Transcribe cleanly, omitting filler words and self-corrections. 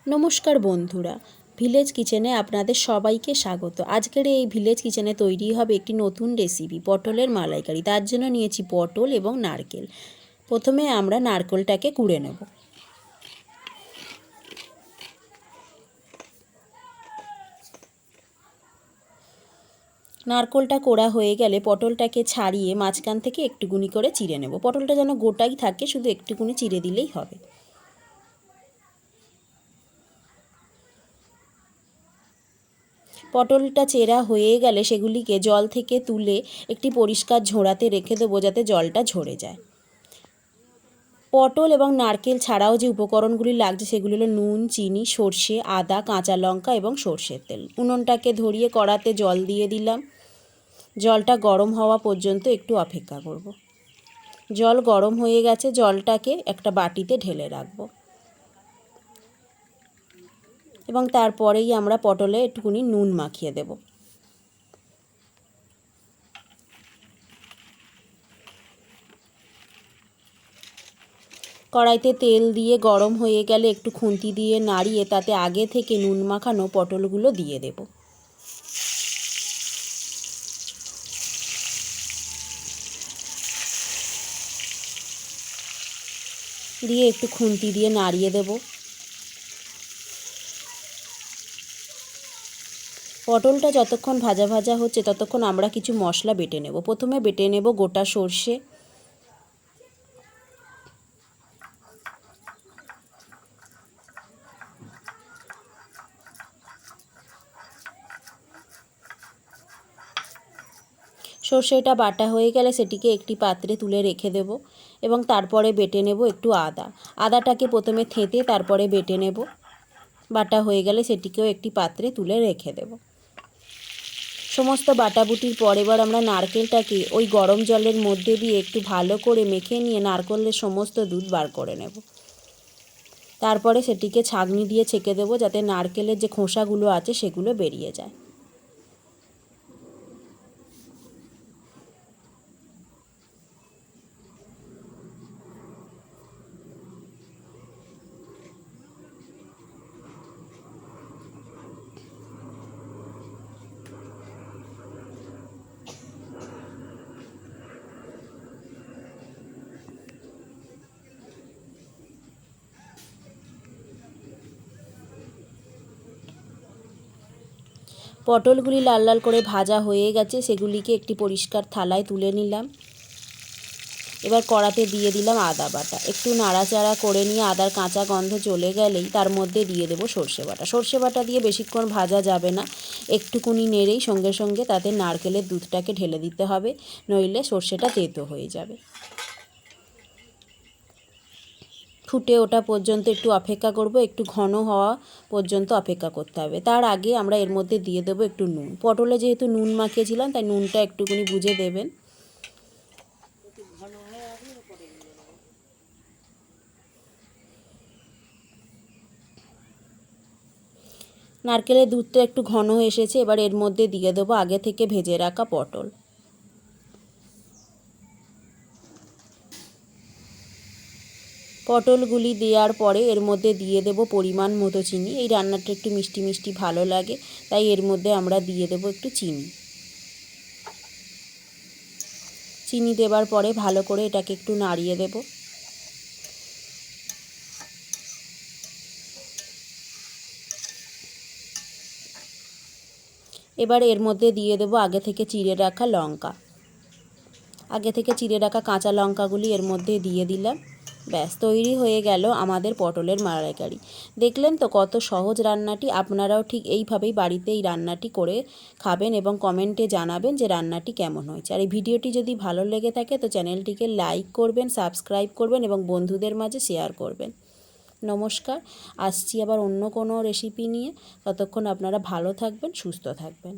নমস্কার বন্ধুরা, ভিলেজ কিচেনে আপনাদের সবাইকে স্বাগত। আজকের এই ভিলেজ কিচেনে তৈরি হবে একটি নতুন রেসিপি, পটলের মালাইকারি। তার জন্য নিয়েছি পটল এবং নারকেল। প্রথমে আমরা নারকেলটাকে কুড়ে নেব। নারকেলটা কোড়া হয়ে গেলে পটলটাকে ছাড়িয়ে মাঝখান থেকে একটুকুনি করে চিড়ে নেব। পটলটা যেন গোটাই থাকে, শুধু একটুকুনি চিড়ে দিলেই হবে। পটলটা চেরা হয়ে গেলে সেগুলিকে জল থেকে তুলে একটি পরিষ্কার ঝোড়াতে রেখে দেবো, যাতে জলটা ঝরে যায়। পটল এবং নারকেল ছাড়াও যে উপকরণগুলি লাগছে সেগুলি হলো নুন, চিনি, সর্ষে, আদা, কাঁচা লঙ্কা এবং সর্ষের তেল। উনুনটাকে ধরিয়ে কড়াতে জল দিয়ে দিলাম। জলটা গরম হওয়া পর্যন্ত একটু অপেক্ষা করব। জল গরম হয়ে গেছে, জলটাকে একটা বাটিতে ঢেলে রাখবো এবং তারপরেই আমরা পটলে একটুখানি নুন মাখিয়ে দেব। কড়াইতে তেল দিয়ে গরম হয়ে গেলে একটু খুন্তি দিয়ে নাড়িয়ে তাতে আগে থেকে নুন মাখানো পটলগুলো দিয়ে দেব। দিয়ে একটু খুন্তি দিয়ে নাড়িয়ে দেব। পটলটা যতক্ষণ ভাজা ভাজা হচ্ছে ততক্ষণ আমরা কিছু মশলা বেটে নেব। প্রথমে বেটে নেব গোটা সর্ষে, সর্ষেটা বাটা হয়ে গেলে সেটিকে একটি পাত্রে তুলে রেখে দেব এবং তারপরে বেটে নেব একটু আদাটাকে প্রথমে থেঁতে তারপরে বেটে নেব। বাটা হয়ে গেলে সেটিকেও একটি পাত্রে তুলে রেখে দেব। সমস্ত বাটাবুটির পর এবার আমরা নারকেলটাকে ওই গরম জলের মধ্যে দিয়ে একটু ভালো করে মেখে নিয়ে নারকেলের সমস্ত দুধ বার করে নেব। তারপরে সেটিকে ছাঁকনি দিয়ে ছেঁকে দেবো, যাতে নারকেলের যে খোসাগুলো আছে সেগুলো বেরিয়ে যায়। পটলগুলি লাল লাল করে ভাজা হয়ে গেছে, সেগুলিকে একটি পরিষ্কার থালায় তুলে নিলাম। এবার কড়াতে দিয়ে দিলাম আদা বাটা। একটু নাড়াচাড়া করে নিয়ে আদার কাঁচা গন্ধ চলে গেলেই তার মধ্যে দিয়ে দেবো সর্ষে বাটা। সর্ষে বাটা দিয়ে বেশিক্ষণ ভাজা যাবে না, একটুকুনি নেড়েই সঙ্গে সঙ্গে তাতে নারকেলের দুধটাকে ঢেলে দিতে হবে, নইলে সর্ষেটা তেতো হয়ে যাবে। ফুটে ওঠা পর্যন্ত একটু অপেক্ষা করব, একটু ঘন হওয়া পর্যন্ত অপেক্ষা করতে হবে। তার আগে আমরা এর মধ্যে দিয়ে দেবো একটু নুন। পটলে যেহেতু নুন মাখিয়েছিলাম তাই নুনটা একটুকুনি বুঝে দেবেন। নারকেলের দুধটা একটু ঘন এসেছে, এবার এর মধ্যে দিয়ে দেবো আগে থেকে ভেজে রাখা পটল। পটলগুলি দেওয়ার পরে এর মধ্যে দিয়ে দেব পরিমাণ মতো চিনি। এই রান্নাটা একটু মিষ্টি মিষ্টি ভালো লাগে, তাই এর মধ্যে আমরা দিয়ে দেব একটু চিনি। চিনি দেবার পরে ভালো করে এটাকে একটু নাড়িয়ে দেব। এবার এর মধ্যে দিয়ে দেব আগে থেকে চিড়ে রাখা লঙ্কা। আগে থেকে চিড়ে রাখা কাঁচা লঙ্কাগুলি এর মধ্যে দিয়ে দিলাম। ব্যাস, তৈরি হয়ে গেল আমাদের পটলের মালাইকারি। দেখলেন তো কত সহজ রান্নাটি। আপনারাও ঠিক এইভাবেই বাড়িতে এই রান্নাটি করে খাবেন এবং কমেন্টে জানাবেন যে রান্নাটি কেমন হয়েছে। আর এই ভিডিওটি যদি ভালো লেগে থাকে তো চ্যানেলটিকে লাইক করবেন, সাবস্ক্রাইব করবেন এবং বন্ধুদের মাঝে শেয়ার করবেন। নমস্কার, আসছি আবার অন্য কোনো রেসিপি নিয়ে। ততক্ষণ আপনারা ভালো থাকবেন, সুস্থ থাকবেন।